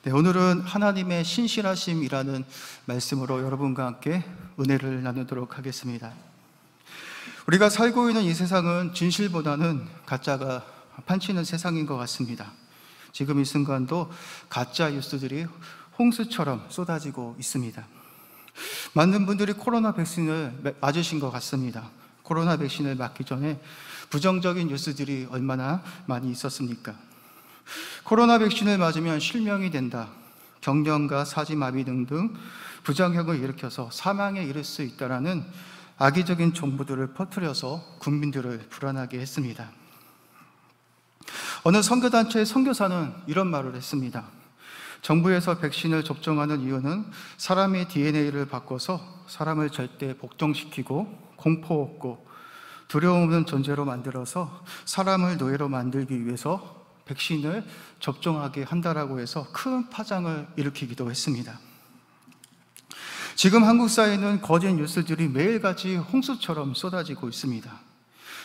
네, 오늘은 하나님의 신실하심이라는 말씀으로 여러분과 함께 은혜를 나누도록 하겠습니다. 우리가 살고 있는 이 세상은 진실보다는 가짜가 판치는 세상인 것 같습니다. 지금 이 순간도 가짜 뉴스들이 홍수처럼 쏟아지고 있습니다. 많은 분들이 코로나 백신을 맞으신 것 같습니다. 코로나 백신을 맞기 전에 부정적인 뉴스들이 얼마나 많이 있었습니까? 코로나 백신을 맞으면 실명이 된다, 경련과 사지마비 등등 부작용을 일으켜서 사망에 이를 수 있다라는 악의적인 정보들을 퍼뜨려서 국민들을 불안하게 했습니다. 어느 선교단체의 선교사는 이런 말을 했습니다. 정부에서 백신을 접종하는 이유는 사람의 DNA를 바꿔서 사람을 절대 복종시키고 공포 없고 두려움 없는 존재로 만들어서 사람을 노예로 만들기 위해서 백신을 접종하게 한다라고 해서 큰 파장을 일으키기도 했습니다. 지금 한국 사회는 거짓 뉴스들이 매일같이 홍수처럼 쏟아지고 있습니다.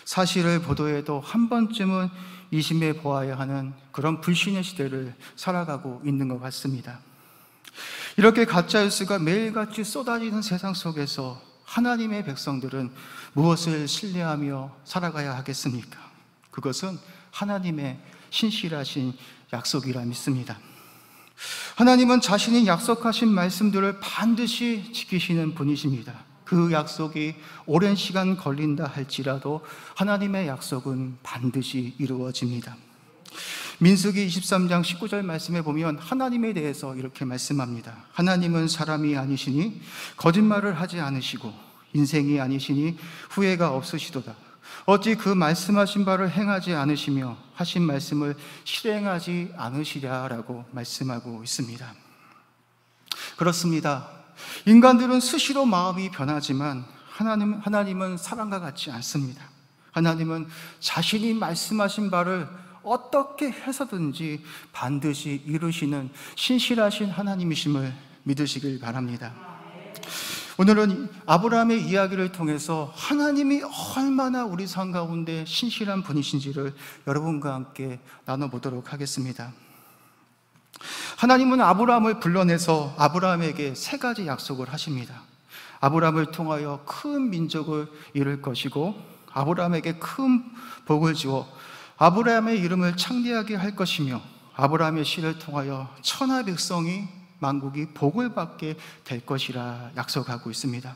사실을 보도해도 한 번쯤은 의심해 보아야 하는 그런 불신의 시대를 살아가고 있는 것 같습니다. 이렇게 가짜 뉴스가 매일같이 쏟아지는 세상 속에서 하나님의 백성들은 무엇을 신뢰하며 살아가야 하겠습니까? 그것은 하나님의 신실하신 약속이라 믿습니다. 하나님은 자신이 약속하신 말씀들을 반드시 지키시는 분이십니다. 그 약속이 오랜 시간 걸린다 할지라도 하나님의 약속은 반드시 이루어집니다. 민수기 23장 19절 말씀에 보면 하나님에 대해서 이렇게 말씀합니다. 하나님은 사람이 아니시니 거짓말을 하지 않으시고 인생이 아니시니 후회가 없으시도다. 어찌 그 말씀하신 바를 행하지 않으시며 하신 말씀을 실행하지 않으시랴라고 말씀하고 있습니다. 그렇습니다. 인간들은 수시로 마음이 변하지만 하나님은 사람과 같지 않습니다. 하나님은 자신이 말씀하신 바를 어떻게 해서든지 반드시 이루시는 신실하신 하나님이심을 믿으시길 바랍니다. 오늘은 아브라함의 이야기를 통해서 하나님이 얼마나 우리 삶 가운데 신실한 분이신지를 여러분과 함께 나눠보도록 하겠습니다. 하나님은 아브라함을 불러내서 아브라함에게 세 가지 약속을 하십니다. 아브라함을 통하여 큰 민족을 이룰 것이고 아브라함에게 큰 복을 주어 아브라함의 이름을 창대하게 할 것이며 아브라함의 씨를 통하여 천하 백성이 만국이 복을 받게 될 것이라 약속하고 있습니다.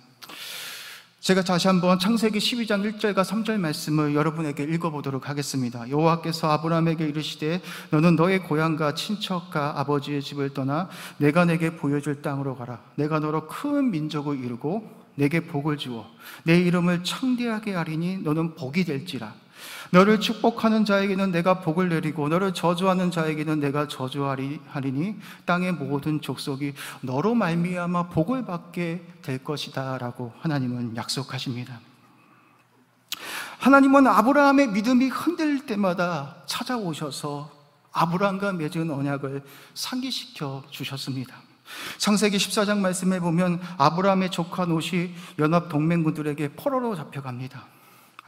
제가 다시 한번 창세기 12장 1절과 3절 말씀을 여러분에게 읽어보도록 하겠습니다. 여호와께서 아브라함에게 이르시되 너는 너의 고향과 친척과 아버지의 집을 떠나 내가 내게 보여줄 땅으로 가라. 내가 너로 큰 민족을 이루고 내게 복을 주어 내 이름을 창대하게 하리니 너는 복이 될지라. 너를 축복하는 자에게는 내가 복을 내리고 너를 저주하는 자에게는 내가 저주하리니 땅의 모든 족속이 너로 말미암아 복을 받게 될 것이다 라고 하나님은 약속하십니다. 하나님은 아브라함의 믿음이 흔들릴 때마다 찾아오셔서 아브라함과 맺은 언약을 상기시켜 주셨습니다. 창세기 14장 말씀에 보면 아브라함의 조카 롯이 연합 동맹군들에게 포로로 잡혀갑니다.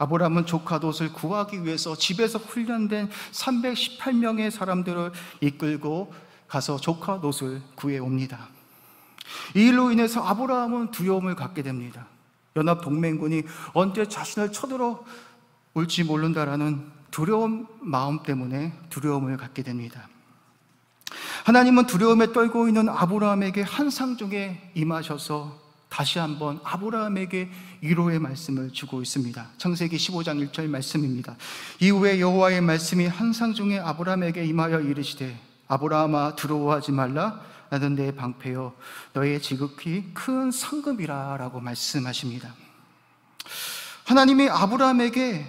아브라함은 조카 롯을 구하기 위해서 집에서 훈련된 318명의 사람들을 이끌고 가서 조카 롯을 구해옵니다. 이 일로 인해서 아브라함은 두려움을 갖게 됩니다. 연합 동맹군이 언제 자신을 쳐들어 올지 모른다라는 두려운 마음 때문에 두려움을 갖게 됩니다. 하나님은 두려움에 떨고 있는 아브라함에게 환상 중에 임하셔서 다시 한번 아브라함에게 위로의 말씀을 주고 있습니다. 창세기 15장 1절 말씀입니다. 이후에 여호와의 말씀이 환상 중에 아브라함에게 임하여 이르시되 아브라함아 두려워하지 말라. 나는 내 방패요 너의 지극히 큰 상급이라 라고 말씀하십니다. 하나님이 아브라함에게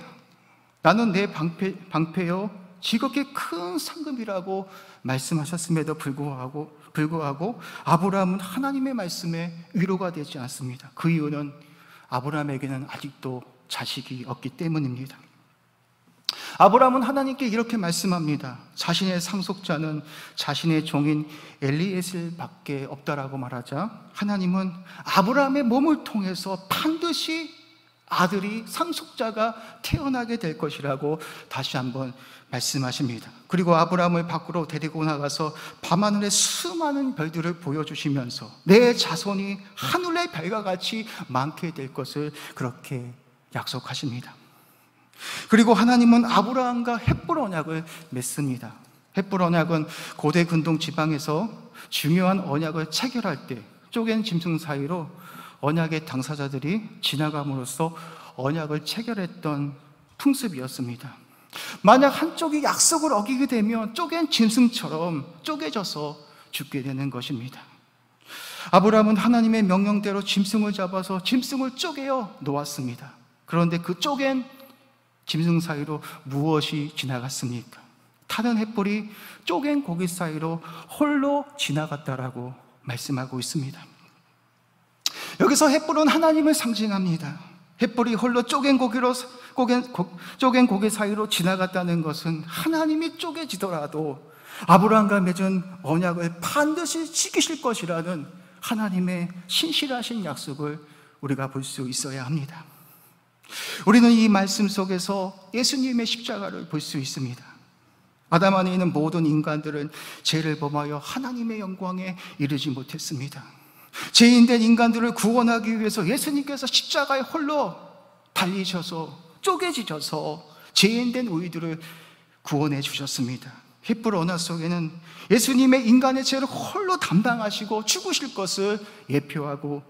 나는 내 방패요 지극히 큰 상급이라고 말씀하셨음에도 불구하고 아브라함은 하나님의 말씀에 위로가 되지 않습니다. 그 이유는 아브라함에게는 아직도 자식이 없기 때문입니다. 아브라함은 하나님께 이렇게 말씀합니다. 자신의 상속자는 자신의 종인 엘리에셀밖에 없다라고 말하자 하나님은 아브라함의 몸을 통해서 반드시 아들이 상속자가 태어나게 될 것이라고 다시 한번 말씀하십니다. 그리고 아브라함을 밖으로 데리고 나가서 밤하늘의 수많은 별들을 보여주시면서 내 자손이 하늘의 별과 같이 많게 될 것을 그렇게 약속하십니다. 그리고 하나님은 아브라함과 헷불 언약을 맺습니다. 헷불 언약은 고대 근동 지방에서 중요한 언약을 체결할 때 쪼갠 짐승 사이로 언약의 당사자들이 지나감으로써 언약을 체결했던 풍습이었습니다. 만약 한쪽이 약속을 어기게 되면 쪼갠 짐승처럼 쪼개져서 죽게 되는 것입니다. 아브라함은 하나님의 명령대로 짐승을 잡아서 짐승을 쪼개어 놓았습니다. 그런데 그 쪼갠 짐승 사이로 무엇이 지나갔습니까? 타는 햇불이 쪼갠 고기 사이로 홀로 지나갔다라고 말씀하고 있습니다. 여기서 햇불은 하나님을 상징합니다. 햇불이 홀로 쪼갠 고기 사이로 지나갔다는 것은 하나님이 쪼개지더라도 아브라함과 맺은 언약을 반드시 지키실 것이라는 하나님의 신실하신 약속을 우리가 볼 수 있어야 합니다. 우리는 이 말씀 속에서 예수님의 십자가를 볼 수 있습니다. 아담 안에 있는 모든 인간들은 죄를 범하여 하나님의 영광에 이르지 못했습니다. 죄인된 인간들을 구원하기 위해서 예수님께서 십자가에 홀로 달리셔서 쪼개지셔서 죄인된 우리들을 구원해 주셨습니다. 햇불 언약 속에는 예수님의 인간의 죄를 홀로 담당하시고 죽으실 것을 예표하고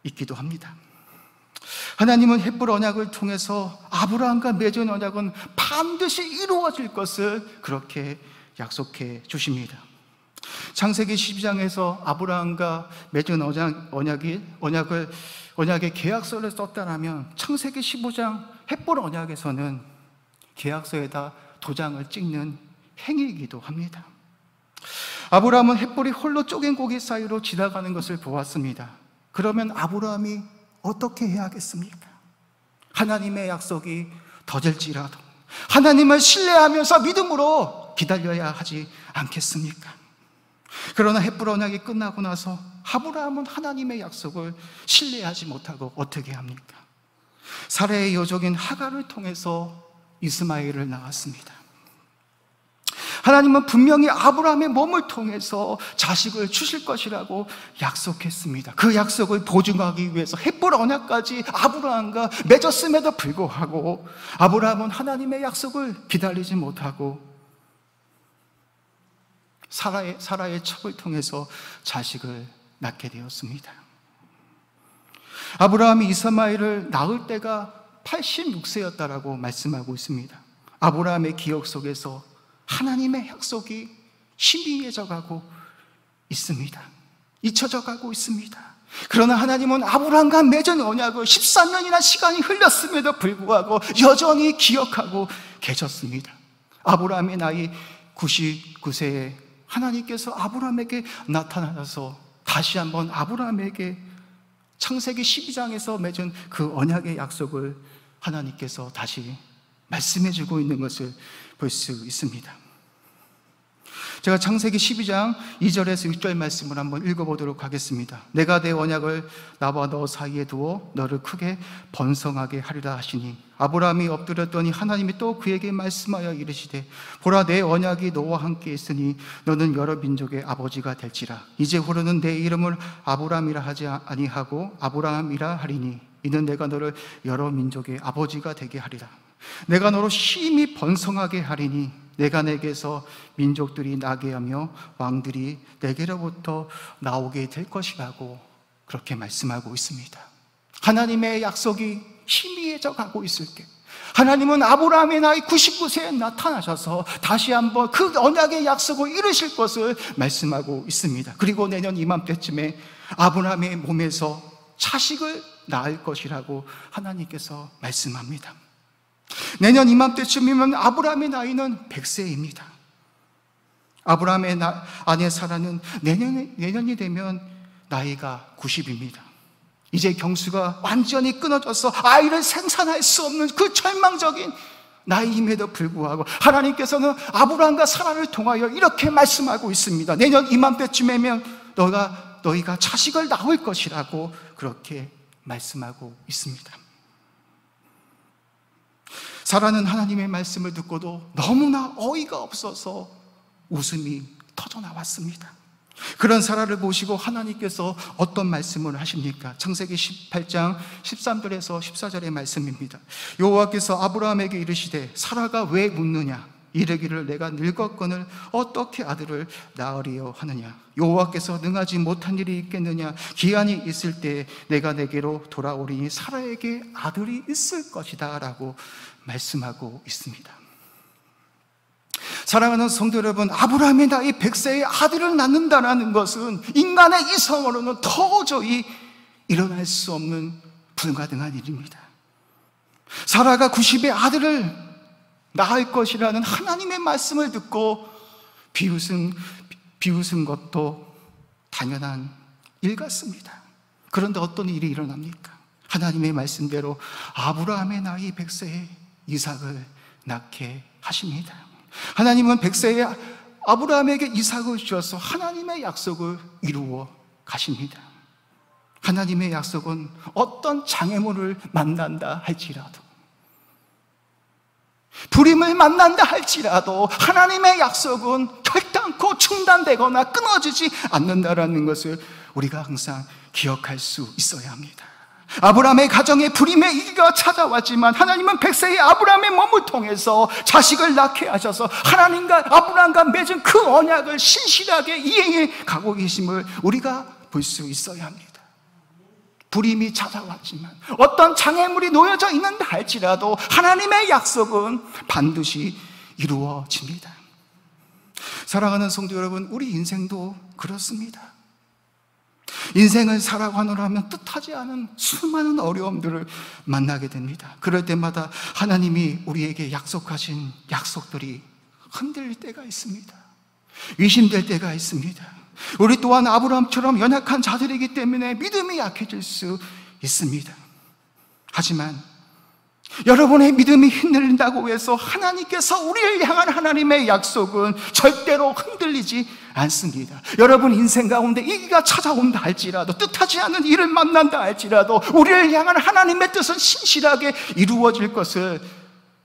있기도 합니다. 하나님은 햇불 언약을 통해서 아브라함과 맺은 언약은 반드시 이루어질 것을 그렇게 약속해 주십니다. 창세기 12장에서 아브라함과 맺은 언약의 계약서를 썼다라면 창세기 15장 햇불 언약에서는 계약서에다 도장을 찍는 행위이기도 합니다. 아브라함은 햇불이 홀로 쪼갠 고기 사이로 지나가는 것을 보았습니다. 그러면 아브라함이 어떻게 해야겠습니까? 하나님의 약속이 더딜지라도 하나님을 신뢰하면서 믿음으로 기다려야 하지 않겠습니까? 그러나 햇불 언약이 끝나고 나서 아브라함은 하나님의 약속을 신뢰하지 못하고 어떻게 합니까? 사레의 여종인 하갈을 통해서 이스마엘을 낳았습니다. 하나님은 분명히 아브라함의 몸을 통해서 자식을 주실 것이라고 약속했습니다. 그 약속을 보증하기 위해서 햇불 언약까지 아브라함과 맺었음에도 불구하고 아브라함은 하나님의 약속을 기다리지 못하고 사라의 첩을 통해서 자식을 낳게 되었습니다. 아브라함이 이스마엘을 낳을 때가 86세였다라고 말씀하고 있습니다. 아브라함의 기억 속에서 하나님의 약속이 희미해져 가고 있습니다. 잊혀져 가고 있습니다. 그러나 하나님은 아브라함과 맺은 언약을 14년이나 시간이 흘렸음에도 불구하고 여전히 기억하고 계셨습니다. 아브라함의 나이 99세에 하나님께서 아브라함에게 나타나셔서 다시 한번 아브라함에게 창세기 12장에서 맺은 그 언약의 약속을 하나님께서 다시 말씀해 주고 있는 것을 볼 수 있습니다. 제가 창세기 12장 2절에서 6절 말씀을 한번 읽어보도록 하겠습니다. 내가 내 언약을 나와 너 사이에 두어 너를 크게 번성하게 하리라 하시니 아브라함이 엎드렸더니 하나님이 또 그에게 말씀하여 이르시되 보라 내 언약이 너와 함께 있으니 너는 여러 민족의 아버지가 될지라 이제후로는 내 이름을 아브라함이라 하지 아니하고 아브라함이라 하리니 이는 내가 너를 여러 민족의 아버지가 되게 하리라. 내가 너로 심히 번성하게 하리니 내가 내게서 민족들이 나게 하며 왕들이 내게로부터 나오게 될 것이라고 그렇게 말씀하고 있습니다. 하나님의 약속이 희미해져 가고 있을 때 하나님은 아브라함의 나이 99세에 나타나셔서 다시 한번 그 언약의 약속을 이루실 것을 말씀하고 있습니다. 그리고 내년 이맘때쯤에 아브라함의 몸에서 자식을 낳을 것이라고 하나님께서 말씀합니다. 내년 이맘때쯤이면 아브라함의 나이는 100세입니다. 아브라함의 아내 사라는 내년이 되면 나이가 90입니다. 이제 경수가 완전히 끊어져서 아이를 생산할 수 없는 그 절망적인 나이임에도 불구하고 하나님께서는 아브라함과 사라를 통하여 이렇게 말씀하고 있습니다. 내년 이맘때쯤이면 너희가 자식을 낳을 것이라고 그렇게 말씀하고 있습니다. 사라는 하나님의 말씀을 듣고도 너무나 어이가 없어서 웃음이 터져 나왔습니다. 그런 사라를 보시고 하나님께서 어떤 말씀을 하십니까? 창세기 18장 13절에서 14절의 말씀입니다. 여호와께서 아브라함에게 이르시되 사라가 왜 웃느냐? 이르기를 내가 늙었거늘 어떻게 아들을 낳으리요 하느냐? 여호와께서 능하지 못한 일이 있겠느냐? 기한이 있을 때 내가 내게로 돌아오리니 사라에게 아들이 있을 것이다 라고 말씀하고 있습니다. 사랑하는 성도 여러분, 아브라함의 나이 100세에 아들을 낳는다는 것은 인간의 이성으로는 도저히 일어날 수 없는 불가능한 일입니다. 사라가 90의 아들을 낳을 것이라는 하나님의 말씀을 듣고 비웃은 것도 당연한 일 같습니다. 그런데 어떤 일이 일어납니까? 하나님의 말씀대로 아브라함의 나이 100세에 이삭을 낳게 하십니다. 하나님은 100세에 아브라함에게 이삭을 주셔서 하나님의 약속을 이루어 가십니다. 하나님의 약속은 어떤 장애물을 만난다 할지라도, 불임을 만난다 할지라도 하나님의 약속은 결단코 중단되거나 끊어지지 않는다라는 것을 우리가 항상 기억할 수 있어야 합니다. 아브라함의 가정에 불임의 위기가 찾아왔지만 하나님은 100세의 아브라함의 몸을 통해서 자식을 낳게 하셔서 하나님과 아브라함과 맺은 그 언약을 신실하게 이행해 가고 계심을 우리가 볼 수 있어야 합니다. 불임이 찾아왔지만, 어떤 장애물이 놓여져 있는다 할지라도 하나님의 약속은 반드시 이루어집니다. 사랑하는 성도 여러분, 우리 인생도 그렇습니다. 인생을 살아가느라면 뜻하지 않은 수많은 어려움들을 만나게 됩니다. 그럴 때마다 하나님이 우리에게 약속하신 약속들이 흔들릴 때가 있습니다. 의심될 때가 있습니다. 우리 또한 아브라함처럼 연약한 자들이기 때문에 믿음이 약해질 수 있습니다. 하지만 여러분의 믿음이 흔들린다고 해서 하나님께서 우리를 향한 하나님의 약속은 절대로 흔들리지 않습니다. 여러분 인생 가운데 위기가 찾아온다 할지라도, 뜻하지 않은 일을 만난다 할지라도 우리를 향한 하나님의 뜻은 신실하게 이루어질 것을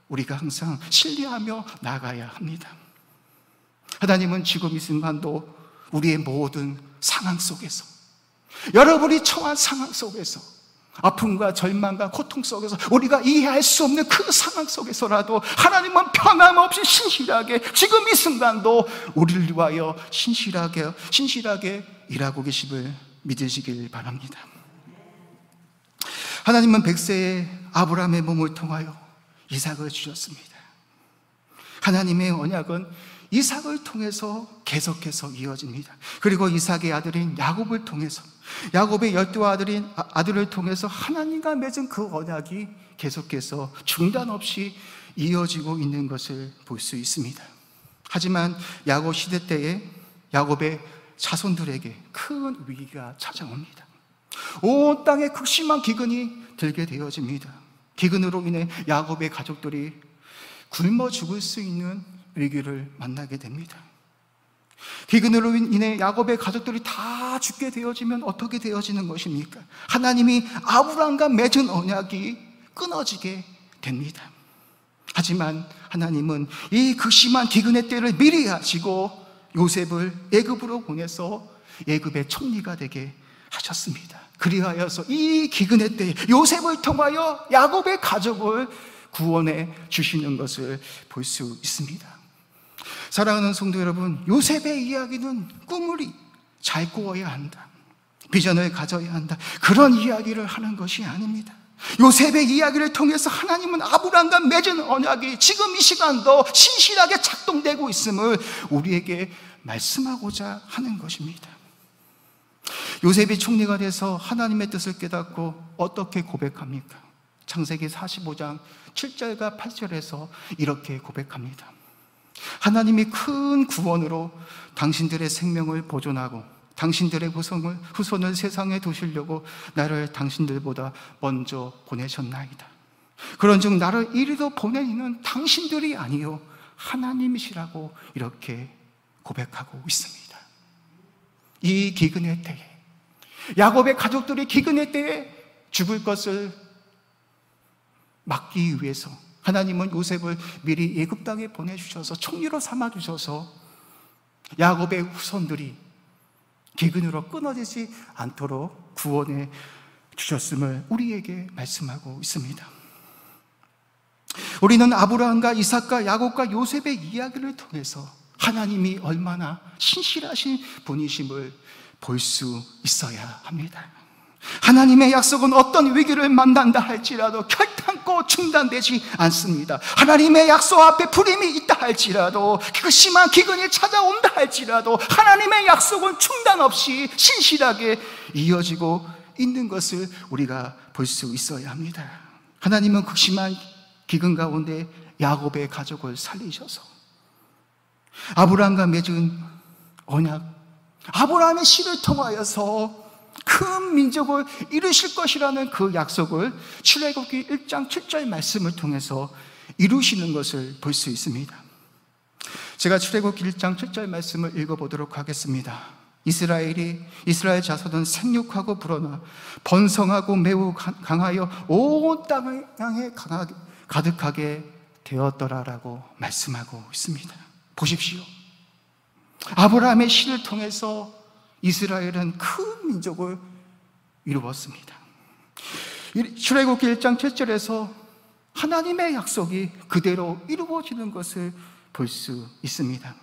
우리가 항상 신뢰하며 나가야 합니다. 하나님은 지금 이 순간도 우리의 모든 상황 속에서, 여러분이 처한 상황 속에서, 아픔과 절망과 고통 속에서 우리가 이해할 수 없는 그 상황 속에서라도 하나님은 변함없이 신실하게 지금 이 순간도 우리를 위하여 신실하게 일하고 계심을 믿으시길 바랍니다. 하나님은 100세의 아브라함의 몸을 통하여 이삭을 주셨습니다. 하나님의 언약은 이삭을 통해서 계속해서 이어집니다. 그리고 이삭의 아들인 야곱을 통해서, 야곱의 12 아들을 통해서 하나님과 맺은 그 언약이 계속해서 중단 없이 이어지고 있는 것을 볼 수 있습니다. 하지만 야곱 시대 때에 야곱의 자손들에게 큰 위기가 찾아옵니다. 온 땅에 극심한 기근이 들게 되어집니다. 기근으로 인해 야곱의 가족들이 굶어 죽을 수 있는 위기를 만나게 됩니다. 기근으로 인해 야곱의 가족들이 다 죽게 되어지면 어떻게 되어지는 것입니까? 하나님이 아브라함과 맺은 언약이 끊어지게 됩니다. 하지만 하나님은 이 극심한 기근의 때를 미리 아시고 요셉을 애굽으로 보내서 애굽의 총리가 되게 하셨습니다. 그리하여서 이 기근의 때에 요셉을 통하여 야곱의 가족을 구원해 주시는 것을 볼 수 있습니다. 사랑하는 성도 여러분, 요셉의 이야기는 꿈을 잘 꾸어야 한다, 비전을 가져야 한다, 그런 이야기를 하는 것이 아닙니다. 요셉의 이야기를 통해서 하나님은 아브라함과 맺은 언약이 지금 이 시간도 신실하게 작동되고 있음을 우리에게 말씀하고자 하는 것입니다. 요셉이 총리가 돼서 하나님의 뜻을 깨닫고 어떻게 고백합니까? 창세기 45장 7절과 8절에서 이렇게 고백합니다. 하나님이 큰 구원으로 당신들의 생명을 보존하고 당신들의 후손을 세상에 두시려고 나를 당신들보다 먼저 보내셨나이다. 그런즉 나를 이리도 보내는 당신들이 아니요 하나님이시라고 이렇게 고백하고 있습니다. 이 기근의 때에, 야곱의 가족들이 기근의 때에 죽을 것을 막기 위해서 하나님은 요셉을 미리 애굽 땅에 보내주셔서 총리로 삼아주셔서 야곱의 후손들이 기근으로 끊어지지 않도록 구원해 주셨음을 우리에게 말씀하고 있습니다. 우리는 아브라함과 이삭과 야곱과 요셉의 이야기를 통해서 하나님이 얼마나 신실하신 분이심을 볼 수 있어야 합니다. 하나님의 약속은 어떤 위기를 만난다 할지라도 결단코 중단되지 않습니다. 하나님의 약속 앞에 불임이 있다 할지라도, 그 심한 기근이 찾아온다 할지라도 하나님의 약속은 중단 없이 신실하게 이어지고 있는 것을 우리가 볼 수 있어야 합니다. 하나님은 그 심한 기근 가운데 야곱의 가족을 살리셔서 아브라함과 맺은 언약, 아브라함의 씨를 통하여서 큰 민족을 이루실 것이라는 그 약속을 출애굽기 1장 7절 말씀을 통해서 이루시는 것을 볼 수 있습니다. 제가 출애굽기 1장 7절 말씀을 읽어보도록 하겠습니다. 이스라엘 자손은 생육하고 불어나 번성하고 매우 강하여 온 땅을 향해 가득하게 되었더라라고 말씀하고 있습니다. 보십시오. 아브라함의 씨를 통해서 이스라엘은 큰 민족을 이루었습니다. 출애굽기 1장 7절에서 하나님의 약속이 그대로 이루어지는 것을 볼 수 있습니다.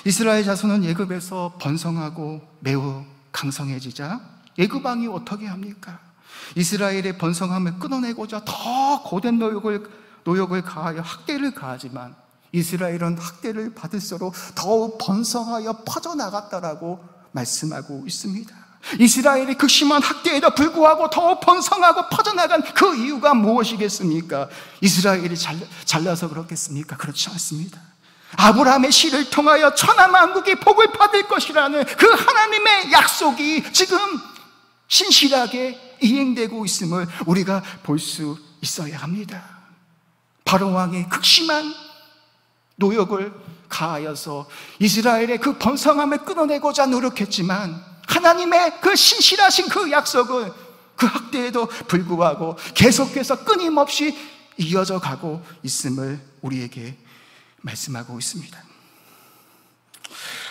이스라엘 자손은 애굽에서 번성하고 매우 강성해지자 애굽 왕이 어떻게 합니까? 이스라엘의 번성함을 끊어내고자 더 고된 노역을 가하여 학대를 가하지만 이스라엘은 학대를 받을수록 더욱 번성하여 퍼져나갔다라고 말씀하고 있습니다. 이스라엘이 극심한 학대에도 불구하고 더욱 번성하고 퍼져나간 그 이유가 무엇이겠습니까? 이스라엘이 잘나서 그렇겠습니까? 그렇지 않습니다. 아브라함의 씨를 통하여 천하만국이 복을 받을 것이라는 그 하나님의 약속이 지금 신실하게 이행되고 있음을 우리가 볼 수 있어야 합니다. 바로 왕이 극심한 노역을 가하여서 이스라엘의 그 번성함을 끊어내고자 노력했지만 하나님의 그 신실하신 그 약속은 그 학대에도 불구하고 계속해서 끊임없이 이어져 가고 있음을 우리에게 말씀하고 있습니다.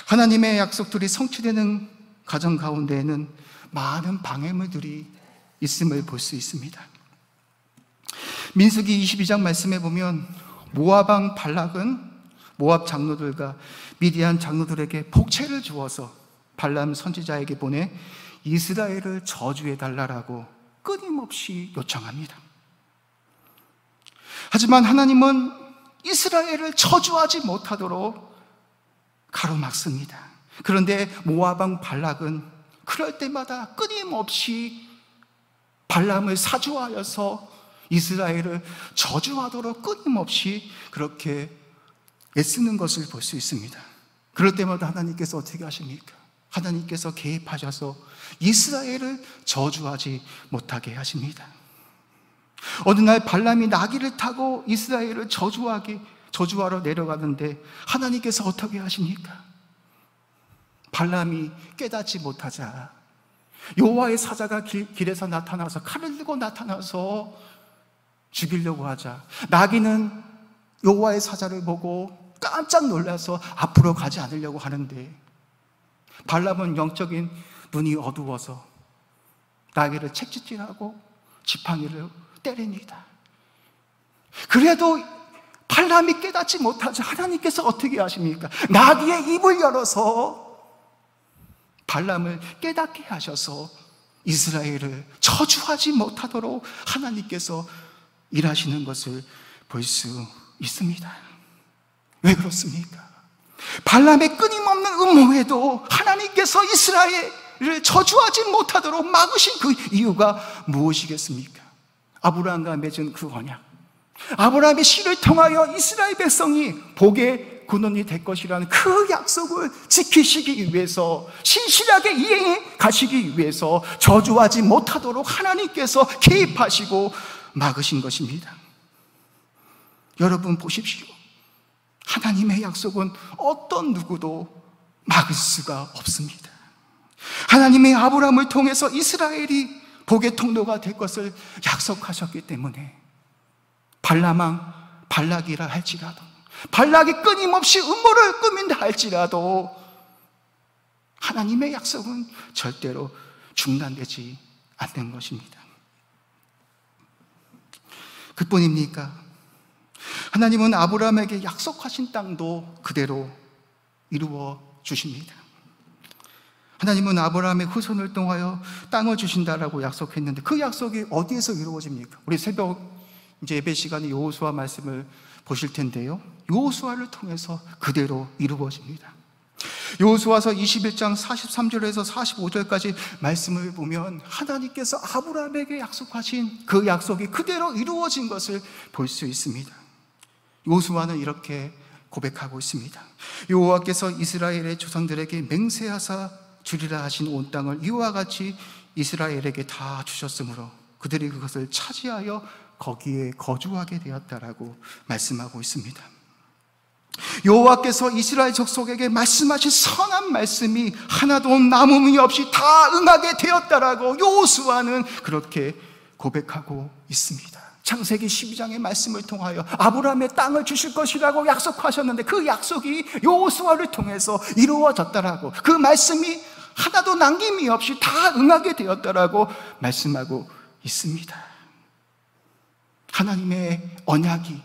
하나님의 약속들이 성취되는 과정 가운데에는 많은 방해물들이 있음을 볼 수 있습니다. 민수기 22장 말씀에 보면 모압 왕 발락은 모압 장로들과 미디안 장로들에게 복채를 주어서 발람 선지자에게 보내 이스라엘을 저주해 달라라고 끊임없이 요청합니다. 하지만 하나님은 이스라엘을 저주하지 못하도록 가로막습니다. 그런데 모압 왕 발락은 그럴 때마다 끊임없이 발람을 사주하여서 이스라엘을 저주하도록 끊임없이 그렇게 애쓰는 것을 볼 수 있습니다. 그럴 때마다 하나님께서 어떻게 하십니까? 하나님께서 개입하셔서 이스라엘을 저주하지 못하게 하십니다. 어느 날 발람이 나귀를 타고 이스라엘을 저주하러 내려가는데 하나님께서 어떻게 하십니까? 발람이 깨닫지 못하자 여호와의 사자가 길에서 나타나서 칼을 들고 나타나서 죽이려고 하자 나귀는 여호와의 사자를 보고 깜짝 놀라서 앞으로 가지 않으려고 하는데 발람은 영적인 눈이 어두워서 나귀를 채찍질하고 지팡이를 때립니다. 그래도 발람이 깨닫지 못하자 하나님께서 어떻게 하십니까? 나귀의 입을 열어서 발람을 깨닫게 하셔서 이스라엘을 저주하지 못하도록 하나님께서 일하시는 것을 볼 수 있습니다. 왜 그렇습니까? 발람의 끊임없는 음모에도 하나님께서 이스라엘을 저주하지 못하도록 막으신 그 이유가 무엇이겠습니까? 아브라함과 맺은 그 언약, 아브라함의 씨를 통하여 이스라엘 백성이 복의 근원이 될 것이라는 그 약속을 지키시기 위해서, 신실하게 이행해 가시기 위해서 저주하지 못하도록 하나님께서 개입하시고 막으신 것입니다. 여러분 보십시오. 하나님의 약속은 어떤 누구도 막을 수가 없습니다. 하나님의 아브라함을 통해서 이스라엘이 복의 통로가 될 것을 약속하셨기 때문에 발락이라 할지라도, 발락이 끊임없이 음모를 꾸민다 할지라도 하나님의 약속은 절대로 중단되지 않는 것입니다. 그뿐입니까? 하나님은 아브라함에게 약속하신 땅도 그대로 이루어 주십니다. 하나님은 아브라함의 후손을 통하여 땅을 주신다라고 약속했는데 그 약속이 어디에서 이루어집니까? 우리 새벽 이제 예배 시간에 여호수아 말씀을 보실 텐데요, 여호수아를 통해서 그대로 이루어집니다. 여호수아서 21장 43절에서 45절까지 말씀을 보면 하나님께서 아브라함에게 약속하신 그 약속이 그대로 이루어진 것을 볼 수 있습니다. 여호수아는 이렇게 고백하고 있습니다. 여호와께서 이스라엘의 조상들에게 맹세하사 주리라 하신 온 땅을 이와 같이 이스라엘에게 다 주셨으므로 그들이 그것을 차지하여 거기에 거주하게 되었다라고 말씀하고 있습니다. 여호와께서 이스라엘 족속에게 말씀하신 선한 말씀이 하나도 남음이 없이 다 응하게 되었다라고 여호수아는 그렇게 고백하고 있습니다. 창세기 12장의 말씀을 통하여 아브라함의 땅을 주실 것이라고 약속하셨는데 그 약속이 여호수아를 통해서 이루어졌다라고, 그 말씀이 하나도 남김이 없이 다 응하게 되었다라고 말씀하고 있습니다. 하나님의 언약이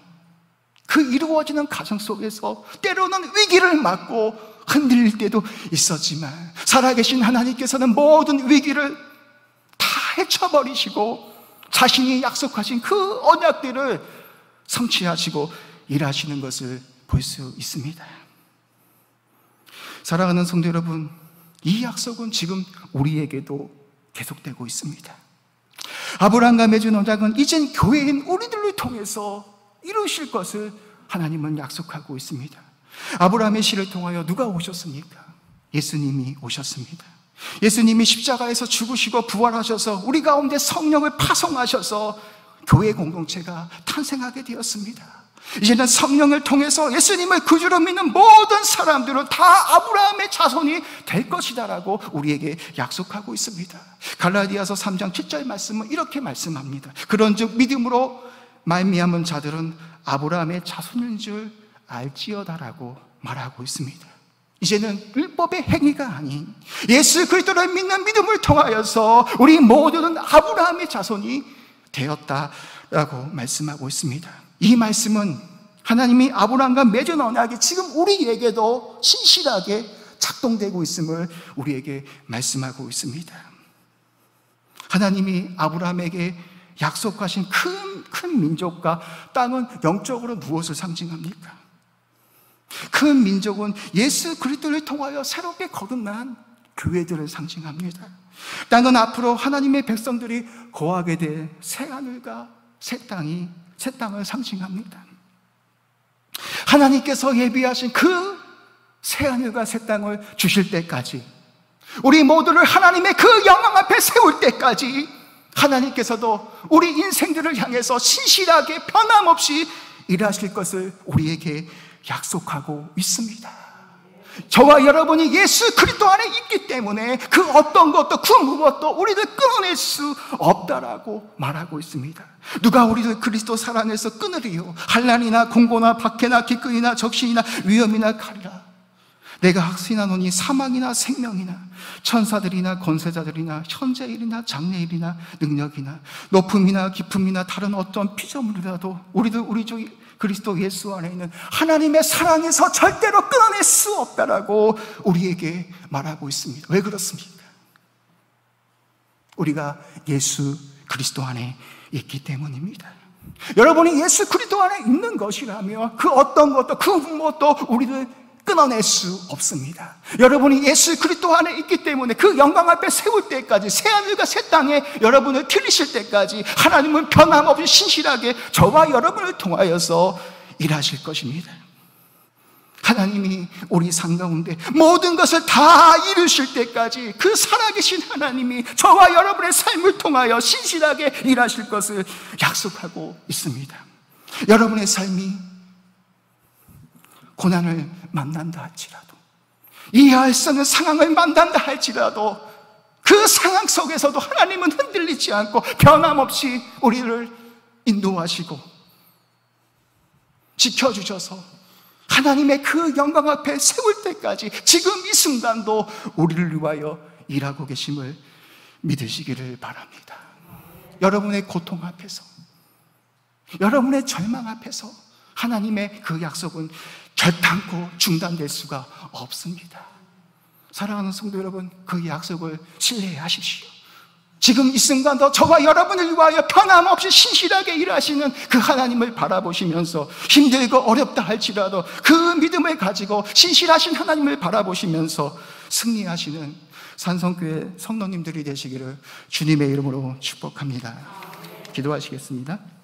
그 이루어지는 과정 속에서 때로는 위기를 맞고 흔들릴 때도 있었지만 살아계신 하나님께서는 모든 위기를 다 헤쳐버리시고 자신이 약속하신 그 언약들을 성취하시고 일하시는 것을 볼 수 있습니다. 사랑하는 성도 여러분, 이 약속은 지금 우리에게도 계속되고 있습니다. 아브라함과 맺은 언약은 이젠 교회인 우리들을 통해서 이루실 것을 하나님은 약속하고 있습니다. 아브라함의 시를 통하여 누가 오셨습니까? 예수님이 오셨습니다. 예수님이 십자가에서 죽으시고 부활하셔서 우리 가운데 성령을 파송하셔서 교회 공동체가 탄생하게 되었습니다. 이제는 성령을 통해서 예수님을 구주로 믿는 모든 사람들은 다 아브라함의 자손이 될 것이다라고 우리에게 약속하고 있습니다. 갈라디아서 3장 7절 말씀은 이렇게 말씀합니다. 그런즉 믿음으로 말미암은 자들은 아브라함의 자손인 줄 알지어다라고 말하고 있습니다. 이제는 율법의 행위가 아닌 예수 그리스도를 믿는 믿음을 통하여서 우리 모두는 아브라함의 자손이 되었다라고 말씀하고 있습니다. 이 말씀은 하나님이 아브라함과 맺은 언약이 지금 우리에게도 신실하게 작동되고 있음을 우리에게 말씀하고 있습니다. 하나님이 아브라함에게 약속하신 큰 민족과 땅은 영적으로 무엇을 상징합니까? 큰 민족은 예수 그리스도를 통하여 새롭게 거듭난 교회들을 상징합니다. 땅은 앞으로 하나님의 백성들이 거하게 될 새하늘과 새 땅을 상징합니다. 하나님께서 예비하신 그 새하늘과 새 땅을 주실 때까지, 우리 모두를 하나님의 그 영광 앞에 세울 때까지 하나님께서도 우리 인생들을 향해서 신실하게 변함없이 일하실 것을 우리에게 약속하고 있습니다. 저와 여러분이 예수 그리스도 안에 있기 때문에 그 어떤 것도 그 무엇도 우리를 끊어낼 수 없다라고 말하고 있습니다. 누가 우리를 그리스도 사랑해서 끊으리요? 환난이나 공고나 박해나 기근이나 적신이나 위험이나 칼이라. 내가 학신하노니 사망이나 생명이나 천사들이나 권세자들이나 현재일이나 장래일이나 능력이나 높음이나 깊음이나 다른 어떤 피조물이라도 우리들 우리 주 그리스도 예수 안에 있는 하나님의 사랑에서 절대로 끊어낼 수 없다라고 우리에게 말하고 있습니다. 왜 그렇습니까? 우리가 예수 그리스도 안에 있기 때문입니다. 여러분이 예수 그리스도 안에 있는 것이라면 그 어떤 것도 그 무엇도 우리를 끊어낼 수 없습니다. 여러분이 예수 그리스도 안에 있기 때문에 그 영광 앞에 세울 때까지, 새하늘과 새 땅에 여러분을 들이실 때까지 하나님은 변함없이 신실하게 저와 여러분을 통하여서 일하실 것입니다. 하나님이 우리 삶 가운데 모든 것을 다 이루실 때까지 그 살아계신 하나님이 저와 여러분의 삶을 통하여 신실하게 일하실 것을 약속하고 있습니다. 여러분의 삶이 고난을 만난다 할지라도, 이해할 수 없는 상황을 만난다 할지라도 그 상황 속에서도 하나님은 흔들리지 않고 변함없이 우리를 인도하시고 지켜주셔서 하나님의 그 영광 앞에 세울 때까지 지금 이 순간도 우리를 위하여 일하고 계심을 믿으시기를 바랍니다. 여러분의 고통 앞에서, 여러분의 절망 앞에서 하나님의 그 약속은 결단코 중단될 수가 없습니다. 사랑하는 성도 여러분, 그 약속을 신뢰하십시오. 지금 이 순간도 저와 여러분을 위하여 변함없이 신실하게 일하시는 그 하나님을 바라보시면서 힘들고 어렵다 할지라도 그 믿음을 가지고 신실하신 하나님을 바라보시면서 승리하시는 산성교회 성도님들이 되시기를 주님의 이름으로 축복합니다. 기도하시겠습니다.